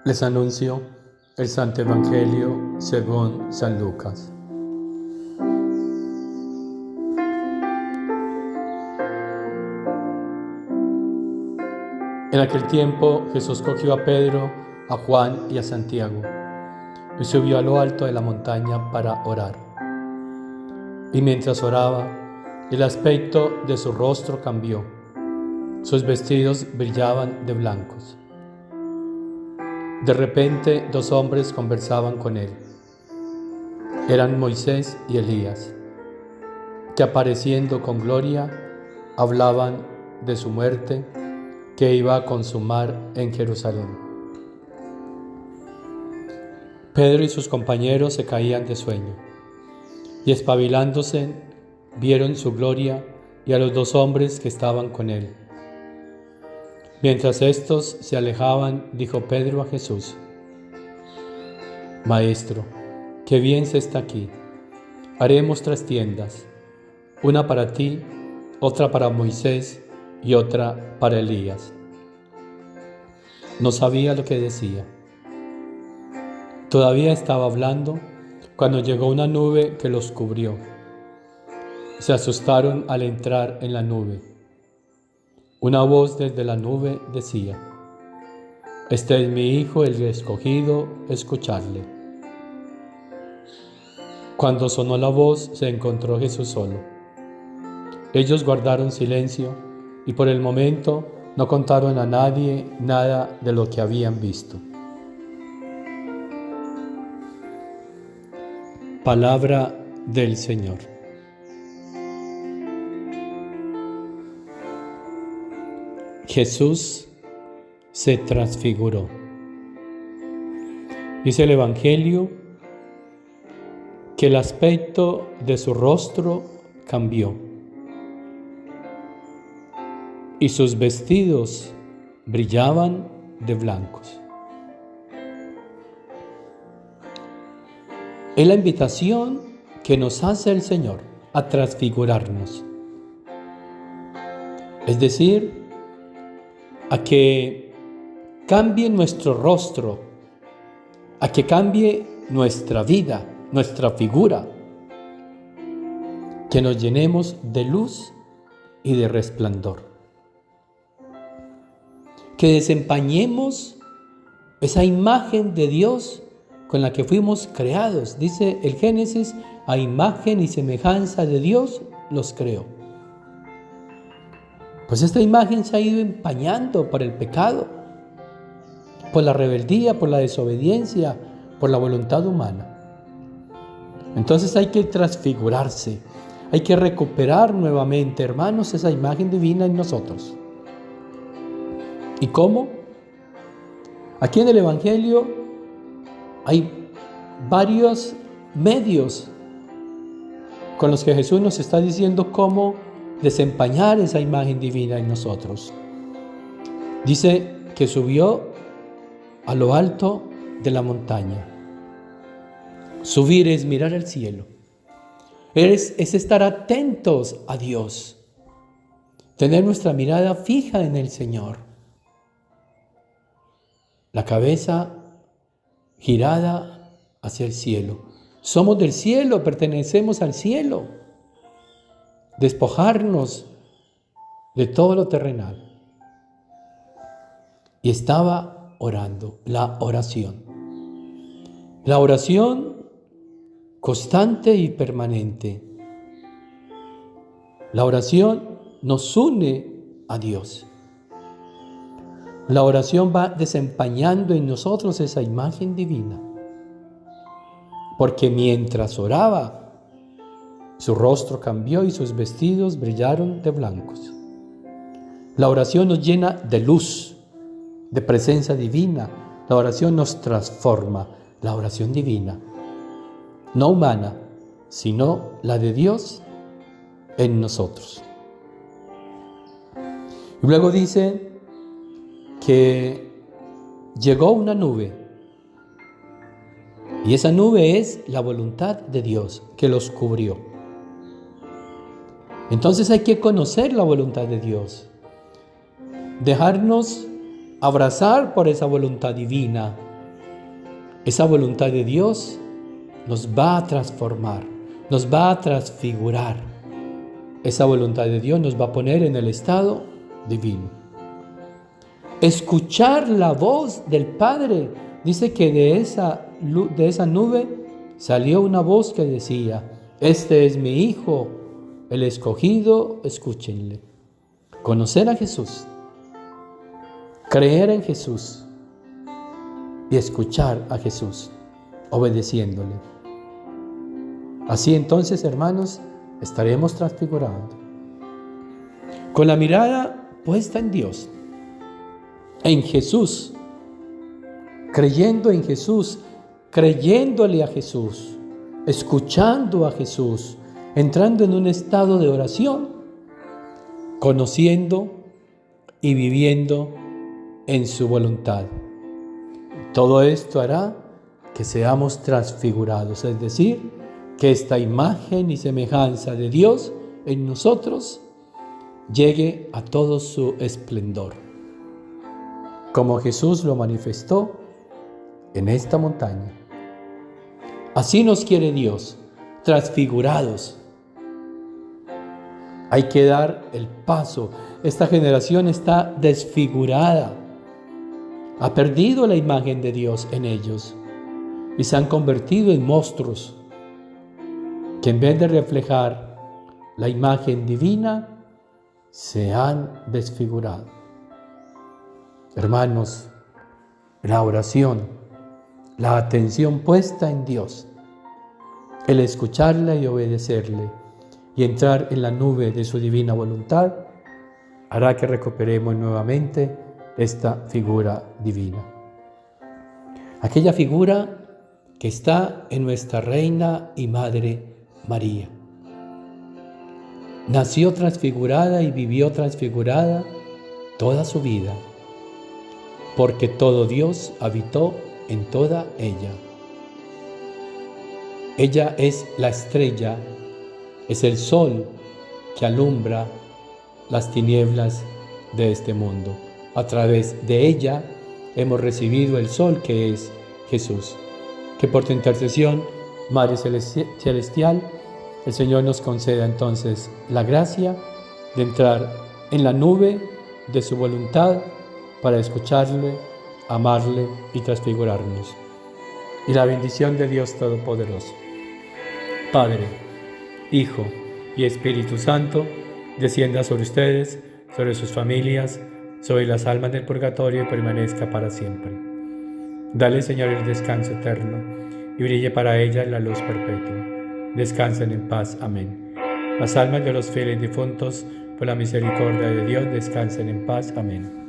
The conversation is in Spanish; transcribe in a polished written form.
Les anuncio el Santo Evangelio según San Lucas. En aquel tiempo Jesús cogió a Pedro, a Juan y a Santiago y subió a lo alto de la montaña para orar. Y mientras oraba, el aspecto de su rostro cambió. Sus vestidos brillaban de blancos. De repente, dos hombres conversaban con él. Eran Moisés y Elías, que apareciendo con gloria, hablaban de su muerte que iba a consumar en Jerusalén. Pedro y sus compañeros se caían de sueño, y espabilándose, vieron su gloria y a los dos hombres que estaban con él. Mientras estos se alejaban, dijo Pedro a Jesús: Maestro, qué bien se está aquí. Haremos 3 tiendas, una para ti, otra para Moisés y otra para Elías. No sabía lo que decía. Todavía estaba hablando cuando llegó una nube que los cubrió. Se asustaron al entrar en la nube. Una voz desde la nube decía: Este es mi Hijo, el escogido, escuchadle. Cuando sonó la voz, se encontró Jesús solo. Ellos guardaron silencio y por el momento no contaron a nadie nada de lo que habían visto. Palabra del Señor. Jesús se transfiguró. Dice el Evangelio que el aspecto de su rostro cambió y sus vestidos brillaban de blancos. Es la invitación que nos hace el Señor a transfigurarnos, es decir, a que cambie nuestro rostro, a que cambie nuestra vida, nuestra figura, que nos llenemos de luz y de resplandor, que desempañemos esa imagen de Dios con la que fuimos creados. Dice el Génesis: a imagen y semejanza de Dios los creó. Pues esta imagen se ha ido empañando por el pecado, por la rebeldía, por la desobediencia, por la voluntad humana. Entonces hay que transfigurarse, hay que recuperar nuevamente, hermanos, esa imagen divina en nosotros. ¿Y cómo? Aquí en el Evangelio hay varios medios con los que Jesús nos está diciendo cómo desempañar esa imagen divina en nosotros. Dice que subió a lo alto de la montaña. Subir es mirar al cielo. Es estar atentos a Dios. Tener nuestra mirada fija en el Señor. La cabeza girada hacia el cielo. Somos del cielo, pertenecemos al cielo. Despojarnos de todo lo terrenal. Y estaba orando, la oración. La oración constante y permanente. La oración nos une a Dios. La oración va desempañando en nosotros esa imagen divina. Porque mientras oraba, su rostro cambió y sus vestidos brillaron de blancos. La oración nos llena de luz, de presencia divina. La oración nos transforma. La oración divina, no humana, sino la de Dios en nosotros. Y luego dice que llegó una nube. Y esa nube es la voluntad de Dios que los cubrió. Entonces hay que conocer la voluntad de Dios, dejarnos abrazar por esa voluntad divina, esa voluntad de Dios nos va a transformar, nos va a transfigurar. Esa voluntad de Dios nos va a poner en el estado divino. Escuchar la voz del Padre. Dice que de esa nube salió una voz que decía: este es mi Hijo, el escogido, escúchenle. Conocer a Jesús, creer en Jesús y escuchar a Jesús, obedeciéndole. Así entonces, hermanos, estaremos transfigurados. Con la mirada puesta en Dios, en Jesús, creyendo en Jesús, creyéndole a Jesús, escuchando a Jesús, entrando en un estado de oración, conociendo y viviendo en su voluntad. Todo esto hará que seamos transfigurados, es decir, que esta imagen y semejanza de Dios en nosotros llegue a todo su esplendor, como Jesús lo manifestó en esta montaña. Así nos quiere Dios, transfigurados. Hay que dar el paso. Esta generación está desfigurada. Ha perdido la imagen de Dios en ellos y se han convertido en monstruos que en vez de reflejar la imagen divina, se han desfigurado. Hermanos, la oración, la atención puesta en Dios, el escucharla y obedecerle y entrar en la nube de su divina voluntad, hará que recuperemos nuevamente esta figura divina. Aquella figura que está en nuestra Reina y Madre María. Nació transfigurada y vivió transfigurada toda su vida, porque todo Dios habitó en toda ella. Ella es la estrella, es el sol que alumbra las tinieblas de este mundo. A través de ella hemos recibido el sol que es Jesús. Que por tu intercesión, Madre Celestial, el Señor nos conceda entonces la gracia de entrar en la nube de su voluntad para escucharle, amarle y transfigurarnos. Y la bendición de Dios Todopoderoso, Padre, Hijo y Espíritu Santo, descienda sobre ustedes, sobre sus familias, sobre las almas del purgatorio y permanezca para siempre. Dale, Señor, el descanso eterno y brille para ellas la luz perpetua. Descansen en paz. Amén. Las almas de los fieles difuntos, por la misericordia de Dios, descansen en paz. Amén.